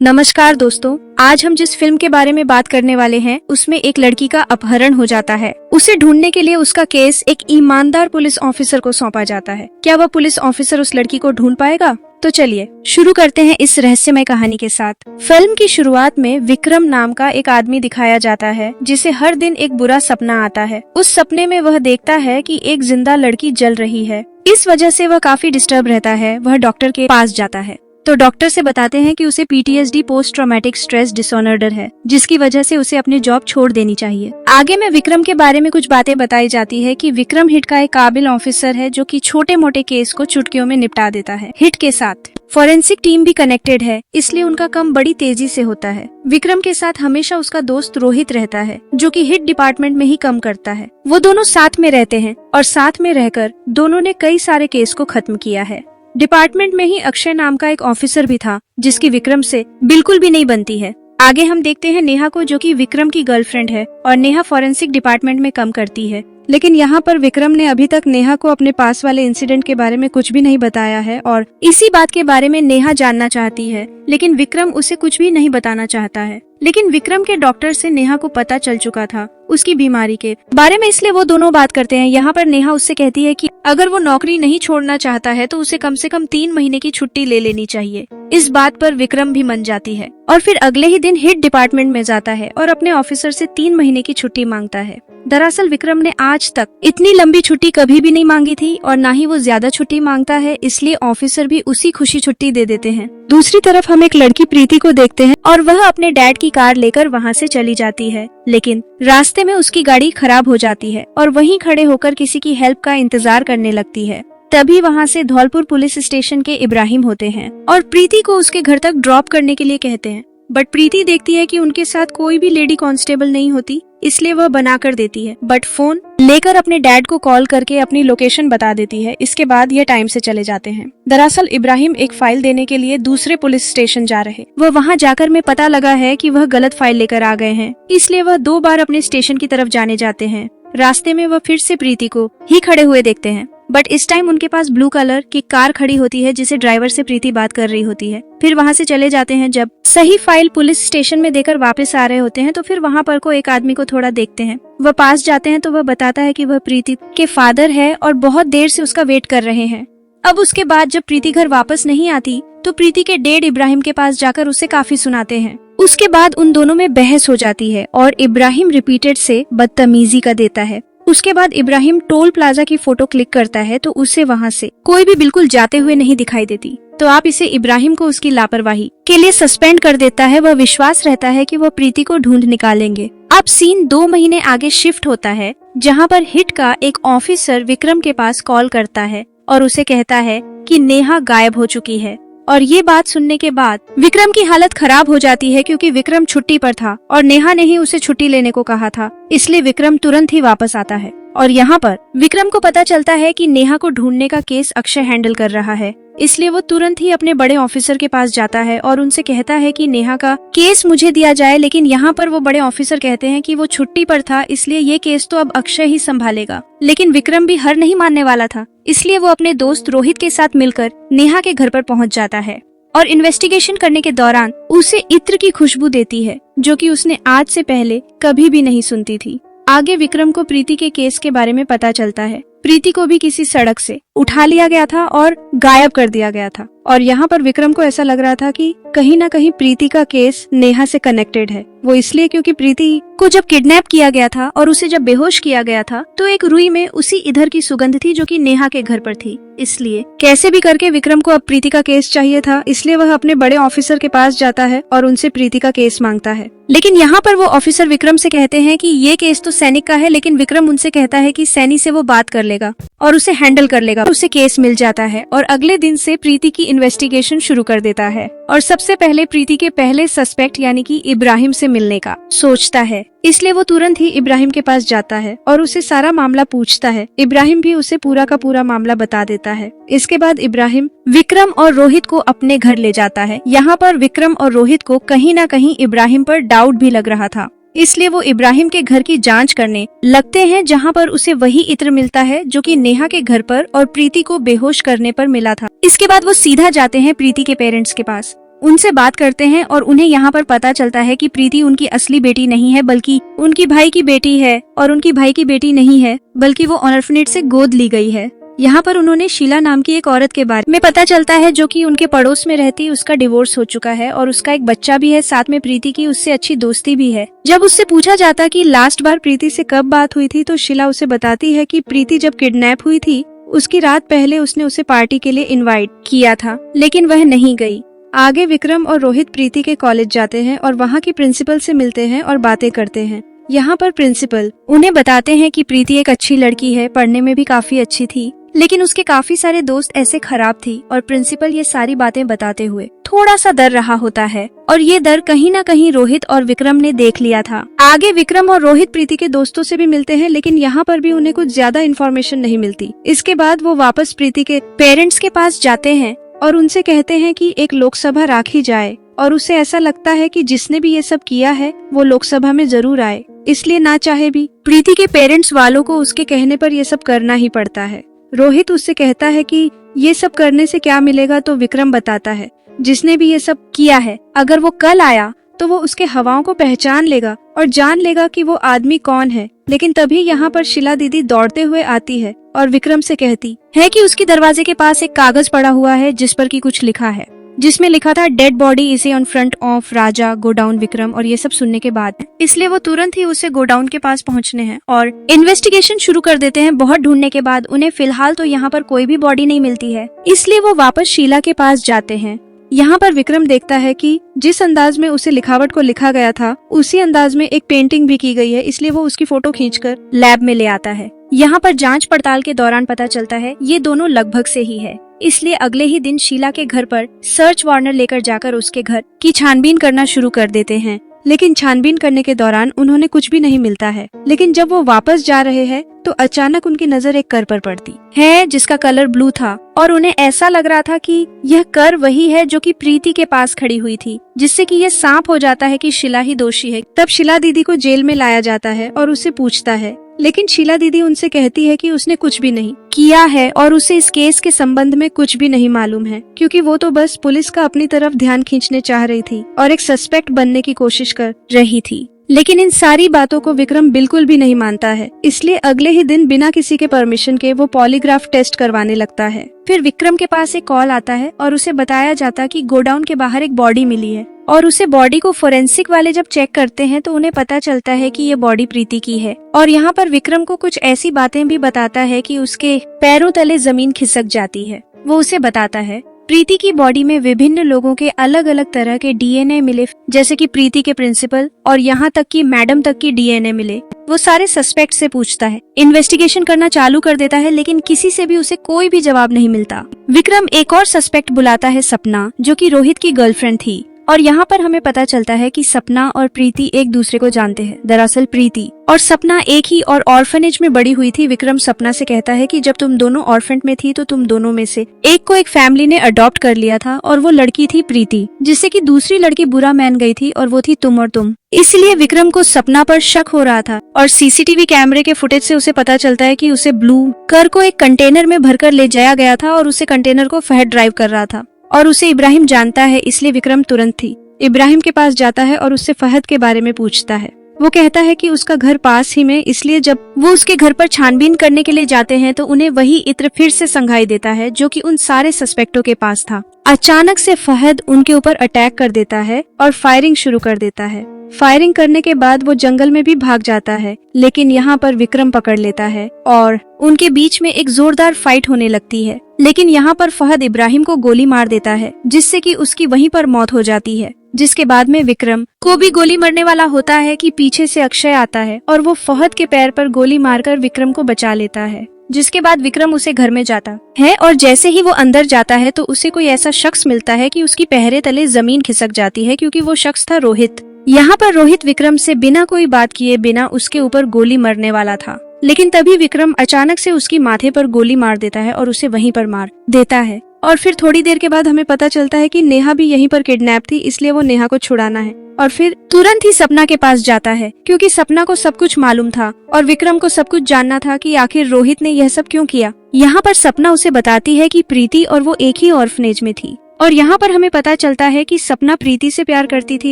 नमस्कार दोस्तों, आज हम जिस फिल्म के बारे में बात करने वाले हैं उसमें एक लड़की का अपहरण हो जाता है। उसे ढूंढने के लिए उसका केस एक ईमानदार पुलिस ऑफिसर को सौंपा जाता है। क्या वह पुलिस ऑफिसर उस लड़की को ढूंढ पाएगा? तो चलिए शुरू करते हैं इस रहस्यमय कहानी के साथ। फिल्म की शुरुआत में विक्रम नाम का एक आदमी दिखाया जाता है जिसे हर दिन एक बुरा सपना आता है। उस सपने में वह देखता है कि एक जिंदा लड़की जल रही है। इस वजह से वह काफी डिस्टर्ब रहता है। वह डॉक्टर के पास जाता है तो डॉक्टर से बताते हैं कि उसे PTSD post traumatic stress disorder है, जिसकी वजह से उसे अपनी जॉब छोड़ देनी चाहिए। आगे में विक्रम के बारे में कुछ बातें बताई जाती है कि विक्रम हिट का एक काबिल ऑफिसर है जो कि छोटे मोटे केस को चुटकियों में निपटा देता है। हिट के साथ फॉरेंसिक टीम भी कनेक्टेड है, इसलिए उनका काम बड़ी तेजी से होता है। विक्रम के साथ हमेशा उसका दोस्त रोहित रहता है जो कि हिट डिपार्टमेंट में ही काम करता है। वो दोनों साथ में रहते हैं और साथ में रहकर दोनों ने कई सारे केस को खत्म किया है। डिपार्टमेंट में ही अक्षय नाम का एक ऑफिसर भी था जिसकी विक्रम से बिल्कुल भी नहीं बनती है। आगे हम देखते हैं नेहा को, जो कि विक्रम की गर्लफ्रेंड है और नेहा फॉरेंसिक डिपार्टमेंट में काम करती है। लेकिन यहाँ पर विक्रम ने अभी तक नेहा को अपने पास वाले इंसिडेंट के बारे में कुछ भी नहीं बताया है और इसी बात के बारे में नेहा जानना चाहती है, लेकिन विक्रम उसे कुछ भी नहीं बताना चाहता है। लेकिन विक्रम के डॉक्टर से नेहा को पता चल चुका था उसकी बीमारी के बारे में, इसलिए वो दोनों बात करते हैं। यहाँ पर नेहा उससे कहती है कि अगर वो नौकरी नहीं छोड़ना चाहता है तो उसे कम से कम 3 महीने की छुट्टी ले लेनी चाहिए। इस बात पर विक्रम भी मान जाती है और फिर अगले ही दिन हिट डिपार्टमेंट में जाता है और अपने ऑफिसर से 3 महीने की छुट्टी मांगता है। दरअसल विक्रम ने आज तक इतनी लंबी छुट्टी कभी भी नहीं मांगी थी और ना ही वो ज्यादा छुट्टी मांगता है, इसलिए ऑफिसर भी उसी खुशी छुट्टी दे देते हैं। दूसरी तरफ हम एक लड़की प्रीति को देखते हैं और वह अपने डैड की कार लेकर वहाँ से चली जाती है, लेकिन रास्ते में उसकी गाड़ी खराब हो जाती है और वहीं खड़े होकर किसी की हेल्प का इंतजार करने लगती है। तभी वहाँ से धौलपुर पुलिस स्टेशन के इब्राहिम होते हैं और प्रीति को उसके घर तक ड्रॉप करने के लिए कहते हैं। बट प्रीति देखती है कि उनके साथ कोई भी लेडी कांस्टेबल नहीं होती, इसलिए वह बना कर देती है। बट फोन लेकर अपने डैड को कॉल करके अपनी लोकेशन बता देती है। इसके बाद ये टाइम से चले जाते हैं। दरअसल इब्राहिम एक फाइल देने के लिए दूसरे पुलिस स्टेशन जा रहे। वह वहाँ जाकर में पता लगा है कि वह गलत फाइल लेकर आ गए हैं, इसलिए वह 2 बार अपने स्टेशन की तरफ जाने जाते हैं। रास्ते में वह फिर से प्रीति को ही खड़े हुए देखते हैं, बट इस टाइम उनके पास ब्लू कलर की कार खड़ी होती है जिसे ड्राइवर से प्रीति बात कर रही होती है। फिर वहाँ से चले जाते हैं। जब सही फाइल पुलिस स्टेशन में देकर वापस आ रहे होते हैं तो फिर वहाँ पर को एक आदमी को थोड़ा देखते हैं। वह पास जाते हैं तो वह बताता है कि वह प्रीति के फादर है और बहुत देर से उसका वेट कर रहे हैं। अब उसके बाद जब प्रीति घर वापस नहीं आती तो प्रीति के डैड इब्राहिम के पास जाकर उसे काफी सुनाते हैं। उसके बाद उन दोनों में बहस हो जाती है और इब्राहिम रिपीटेड से बदतमीजी का देता है। उसके बाद इब्राहिम टोल प्लाजा की फोटो क्लिक करता है तो उसे वहाँ से कोई भी बिल्कुल जाते हुए नहीं दिखाई देती, तो आप इसे इब्राहिम को उसकी लापरवाही के लिए सस्पेंड कर देता है। वह विश्वास रहता है कि वह प्रीति को ढूंढ निकालेंगे। अब सीन 2 महीने आगे शिफ्ट होता है, जहाँ पर हिट का एक ऑफिसर विक्रम के पास कॉल करता है और उसे कहता है कि नेहा गायब हो चुकी है। और ये बात सुनने के बाद विक्रम की हालत खराब हो जाती है, क्योंकि विक्रम छुट्टी पर था और नेहा ने ही उसे छुट्टी लेने को कहा था, इसलिए विक्रम तुरंत ही वापस आता है। और यहाँ पर विक्रम को पता चलता है कि नेहा को ढूंढने का केस अक्षय हैंडल कर रहा है, इसलिए वो तुरंत ही अपने बड़े ऑफिसर के पास जाता है और उनसे कहता है कि नेहा का केस मुझे दिया जाए। लेकिन यहाँ पर वो बड़े ऑफिसर कहते हैं कि वो छुट्टी पर था, इसलिए ये केस तो अब अक्षय ही संभालेगा। लेकिन विक्रम भी हार नहीं मानने वाला था, इसलिए वो अपने दोस्त रोहित के साथ मिलकर नेहा के घर पर पहुँच जाता है और इन्वेस्टिगेशन करने के दौरान उसे इत्र की खुशबू देती है, जो कि उसने आज से पहले कभी भी नहीं सुनती थी। आगे विक्रम को प्रीति के केस के बारे में पता चलता है। प्रीति को भी किसी सड़क से उठा लिया गया था और गायब कर दिया गया था और यहाँ पर विक्रम को ऐसा लग रहा था कि कहीं ना कहीं प्रीति का केस नेहा से कनेक्टेड है। वो इसलिए क्योंकि प्रीति को जब किडनैप किया गया था और उसे जब बेहोश किया गया था तो एक रुई में उसी इधर की सुगंध थी जो कि नेहा के घर पर थी। इसलिए कैसे भी करके विक्रम को अब प्रीति का केस चाहिए था, इसलिए वह अपने बड़े ऑफिसर के पास जाता है और उनसे प्रीति का केस मांगता है। लेकिन यहाँ पर वो ऑफिसर विक्रम से कहते हैं कि ये केस तो सैनिक का है, लेकिन विक्रम उनसे कहता है कि सैनी से वो बात कर लेगा और उसे हैंडल कर लेगा। उसे केस मिल जाता है और अगले दिन से प्रीति की इन्वेस्टिगेशन शुरू कर देता है और सबसे पहले प्रीति के पहले सस्पेक्ट यानी कि इब्राहिम से मिलने का सोचता है। इसलिए वो तुरंत ही इब्राहिम के पास जाता है और उसे सारा मामला पूछता है। इब्राहिम भी उसे पूरा का पूरा मामला बता देता है। इसके बाद इब्राहिम विक्रम और रोहित को अपने घर ले जाता है। यहाँ पर विक्रम और रोहित को कहीं ना कहीं इब्राहिम पर डाउट भी लग रहा था, इसलिए वो इब्राहिम के घर की जांच करने लगते हैं, जहां पर उसे वही इत्र मिलता है जो कि नेहा के घर पर और प्रीति को बेहोश करने पर मिला था। इसके बाद वो सीधा जाते हैं प्रीति के पेरेंट्स के पास उनसे बात करते हैं और उन्हें यहाँ पर पता चलता है कि प्रीति उनकी असली बेटी नहीं है बल्कि उनकी भाई की बेटी है, और उनकी भाई की बेटी नहीं है बल्कि वो ऑर्फनेज से गोद ली गई है। यहाँ पर उन्होंने शीला नाम की एक औरत के बारे में पता चलता है जो कि उनके पड़ोस में रहती, उसका डिवोर्स हो चुका है और उसका एक बच्चा भी है, साथ में प्रीति की उससे अच्छी दोस्ती भी है। जब उससे पूछा जाता कि लास्ट बार प्रीति से कब बात हुई थी तो शीला उसे बताती है कि प्रीति जब किडनैप हुई थी उसकी रात पहले उसने उसे पार्टी के लिए इनवाइट किया था, लेकिन वह नहीं गई। आगे विक्रम और रोहित प्रीति के कॉलेज जाते हैं और वहाँ की प्रिंसिपल से मिलते हैं और बातें करते हैं। यहाँ पर प्रिंसिपल उन्हें बताते हैं कि प्रीति एक अच्छी लड़की है, पढ़ने में भी काफी अच्छी थी, लेकिन उसके काफी सारे दोस्त ऐसे खराब थी, और प्रिंसिपल ये सारी बातें बताते हुए थोड़ा सा डर रहा होता है, और ये डर कहीं ना कहीं रोहित और विक्रम ने देख लिया था। आगे विक्रम और रोहित प्रीति के दोस्तों से भी मिलते हैं, लेकिन यहाँ पर भी उन्हें कुछ ज्यादा इन्फॉर्मेशन नहीं मिलती। इसके बाद वो वापस प्रीति के पेरेंट्स के पास जाते हैं और उनसे कहते हैं कि एक लोकसभा राखी जाए, और उसे ऐसा लगता है कि जिसने भी ये सब किया है वो लोकसभा में जरूर आए, इसलिए ना चाहे भी प्रीति के पेरेंट्स वालों को उसके कहने पर ये सब करना ही पड़ता है। रोहित उससे कहता है कि ये सब करने से क्या मिलेगा, तो विक्रम बताता है जिसने भी ये सब किया है अगर वो कल आया तो वो उसके हवाओं को पहचान लेगा और जान लेगा कि वो आदमी कौन है। लेकिन तभी यहाँ पर शीला दीदी दौड़ते हुए आती है और विक्रम से कहती है कि उसकी दरवाजे के पास एक कागज पड़ा हुआ है जिस पर कि कुछ लिखा है, जिसमें लिखा था डेड बॉडी इसे on front of Raja godown Vikram. और ये सब सुनने के बाद इसलिए वो तुरंत ही उसे गोडाउन के पास पहुंचने हैं और इन्वेस्टिगेशन शुरू कर देते हैं। बहुत ढूंढने के बाद उन्हें फिलहाल तो यहाँ पर कोई भी बॉडी नहीं मिलती है, इसलिए वो वापस शीला के पास जाते हैं। यहाँ पर विक्रम देखता है कि जिस अंदाज में उसे लिखावट को लिखा गया था उसी अंदाज में एक पेंटिंग भी की गई है, इसलिए वो उसकी फोटो खींचकर लैब में ले आता है। यहाँ पर जांच पड़ताल के दौरान पता चलता है ये दोनों लगभग से ही है, इसलिए अगले ही दिन शीला के घर पर सर्च वार्नर लेकर जाकर उसके घर की छानबीन करना शुरू कर देते हैं। लेकिन छानबीन करने के दौरान उन्होंने कुछ भी नहीं मिलता है। लेकिन जब वो वापस जा रहे हैं तो अचानक उनकी नजर एक कर पर पड़ती है जिसका कलर ब्लू था, और उन्हें ऐसा लग रहा था कि यह कर वही है जो कि प्रीति के पास खड़ी हुई थी, जिससे कि यह सांप हो जाता है कि शीला ही दोषी है। तब शीला दीदी को जेल में लाया जाता है और उससे पूछता है, लेकिन शीला दीदी उनसे कहती है कि उसने कुछ भी नहीं किया है और उसे इस केस के संबंध में कुछ भी नहीं मालूम है, क्योंकि वो तो बस पुलिस का अपनी तरफ ध्यान खींचने चाह रही थी और एक सस्पेक्ट बनने की कोशिश कर रही थी। लेकिन इन सारी बातों को विक्रम बिल्कुल भी नहीं मानता है, इसलिए अगले ही दिन बिना किसी के परमिशन के वो पॉलीग्राफ टेस्ट करवाने लगता है। फिर विक्रम के पास एक कॉल आता है और उसे बताया जाता कि गोडाउन के बाहर एक बॉडी मिली है, और उसे बॉडी को फोरेंसिक वाले जब चेक करते हैं तो उन्हें पता चलता है कि ये बॉडी प्रीति की है। और यहाँ पर विक्रम को कुछ ऐसी बातें भी बताता है कि उसके पैरों तले जमीन खिसक जाती है। वो उसे बताता है प्रीति की बॉडी में विभिन्न लोगों के अलग अलग तरह के डीएनए मिले, जैसे कि प्रीति के प्रिंसिपल और यहाँ तक कि मैडम तक की डीएनए मिले। वो सारे सस्पेक्ट से पूछता है, इन्वेस्टिगेशन करना चालू कर देता है, लेकिन किसी से भी उसे कोई भी जवाब नहीं मिलता। विक्रम एक और सस्पेक्ट बुलाता है, सपना, जो कि रोहित की गर्लफ्रेंड थी। और यहाँ पर हमें पता चलता है कि सपना और प्रीति एक दूसरे को जानते हैं। दरअसल प्रीति और सपना एक ही और ऑर्फनेज में बड़ी हुई थी। विक्रम सपना से कहता है कि जब तुम दोनों ऑर्फनेज में थी तो तुम दोनों में से एक को एक फैमिली ने अडॉप्ट कर लिया था, और वो लड़की थी प्रीति, जिससे कि दूसरी लड़की बुरा मान गई थी, और वो थी तुम और तुम। इसलिए विक्रम को सपना पर शक हो रहा था, और सीसीटीवी कैमरे के फुटेज से उसे पता चलता है कि उसे ब्लू कर को एक कंटेनर में भरकर ले जाया गया था और उसे कंटेनर को फहद ड्राइव कर रहा था, और उसे इब्राहिम जानता है। इसलिए विक्रम तुरंत ही इब्राहिम के पास जाता है और उससे फहद के बारे में पूछता है। वो कहता है कि उसका घर पास ही में, इसलिए जब वो उसके घर पर छानबीन करने के लिए जाते हैं तो उन्हें वही इत्र फिर से संघाई देता है जो कि उन सारे सस्पेक्टों के पास था। अचानक से फहद उनके ऊपर अटैक कर देता है और फायरिंग शुरू कर देता है। फायरिंग करने के बाद वो जंगल में भी भाग जाता है, लेकिन यहाँ पर विक्रम पकड़ लेता है और उनके बीच में एक जोरदार फाइट होने लगती है। लेकिन यहाँ पर फहद इब्राहिम को गोली मार देता है, जिससे कि उसकी वहीं पर मौत हो जाती है। जिसके बाद में विक्रम को भी गोली मरने वाला होता है कि पीछे से अक्षय आता है और वो फहद के पैर पर गोली मारकर विक्रम को बचा लेता है। जिसके बाद विक्रम उसे घर में जाता है, और जैसे ही वो अंदर जाता है तो उसे कोई ऐसा शख्स मिलता है कि उसकी पहरे तले जमीन खिसक जाती है, क्योंकि वो शख्स था रोहित। यहाँ पर रोहित विक्रम से बिना कोई बात किए बिना उसके ऊपर गोली मारने वाला था, लेकिन तभी विक्रम अचानक से उसकी माथे पर गोली मार देता है और उसे वहीं पर मार देता है। और फिर थोड़ी देर के बाद हमें पता चलता है कि नेहा भी यहीं पर किडनैप थी, इसलिए वो नेहा को छुड़ाना है। और फिर तुरंत ही सपना के पास जाता है, क्योंकि सपना को सब कुछ मालूम था और विक्रम को सब कुछ जानना था कि आखिर रोहित ने यह सब क्यों किया। यहाँ पर सपना उसे बताती है कि प्रीति और वो एक ही ऑर्फनेज में थी और यहाँ पर हमें पता चलता है कि सपना प्रीति से प्यार करती थी।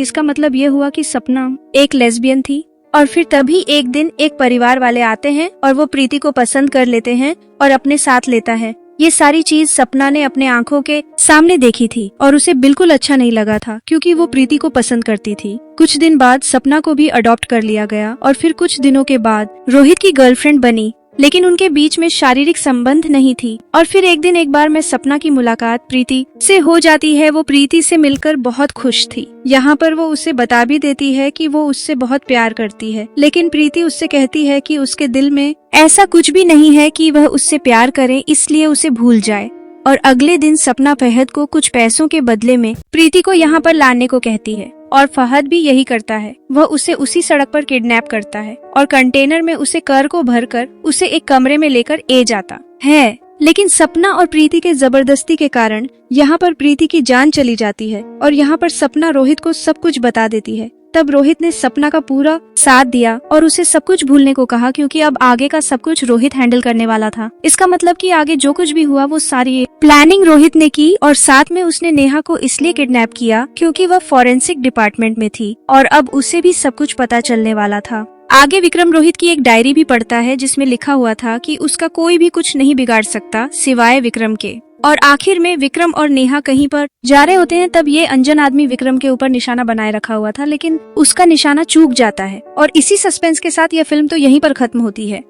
इसका मतलब ये हुआ कि सपना एक लेस्बियन थी। और फिर तभी एक दिन एक परिवार वाले आते हैं और वो प्रीति को पसंद कर लेते हैं और अपने साथ लेता है। ये सारी चीज सपना ने अपने आंखों के सामने देखी थी और उसे बिल्कुल अच्छा नहीं लगा था, क्योंकि वो प्रीति को पसंद करती थी। कुछ दिन बाद सपना को भी अडॉप्ट कर लिया गया और फिर कुछ दिनों के बाद रोहित की गर्लफ्रेंड बनी, लेकिन उनके बीच में शारीरिक संबंध नहीं थी। और फिर एक दिन एक बार में सपना की मुलाकात प्रीति से हो जाती है। वो प्रीति से मिलकर बहुत खुश थी। यहाँ पर वो उसे बता भी देती है कि वो उससे बहुत प्यार करती है, लेकिन प्रीति उससे कहती है कि उसके दिल में ऐसा कुछ भी नहीं है कि वह उससे प्यार करे, इसलिए उसे भूल जाए। और अगले दिन सपना फहद को कुछ पैसों के बदले में प्रीति को यहाँ पर लाने को कहती है और फहद भी यही करता है। वह उसे उसी सड़क पर किडनैप करता है और कंटेनर में उसे कर को भरकर उसे एक कमरे में लेकर जाता है। लेकिन सपना और प्रीति के जबरदस्ती के कारण यहाँ पर प्रीति की जान चली जाती है और यहाँ पर सपना रोहित को सब कुछ बता देती है। तब रोहित ने सपना का पूरा साथ दिया और उसे सब कुछ भूलने को कहा, क्योंकि अब आगे का सब कुछ रोहित हैंडल करने वाला था। इसका मतलब कि आगे जो कुछ भी हुआ वो सारी प्लानिंग रोहित ने की और साथ में उसने नेहा को इसलिए किडनैप किया क्योंकि वह फॉरेंसिक डिपार्टमेंट में थी और अब उसे भी सब कुछ पता चलने वाला था। आगे विक्रम रोहित की एक डायरी भी पढ़ता है जिसमें लिखा हुआ था कि उसका कोई भी कुछ नहीं बिगाड़ सकता सिवाय विक्रम के। और आखिर में विक्रम और नेहा कहीं पर जा रहे होते हैं, तब ये अनजान आदमी विक्रम के ऊपर निशाना बनाए रखा हुआ था, लेकिन उसका निशाना चूक जाता है। और इसी सस्पेंस के साथ यह फिल्म तो यहीं पर खत्म होती है।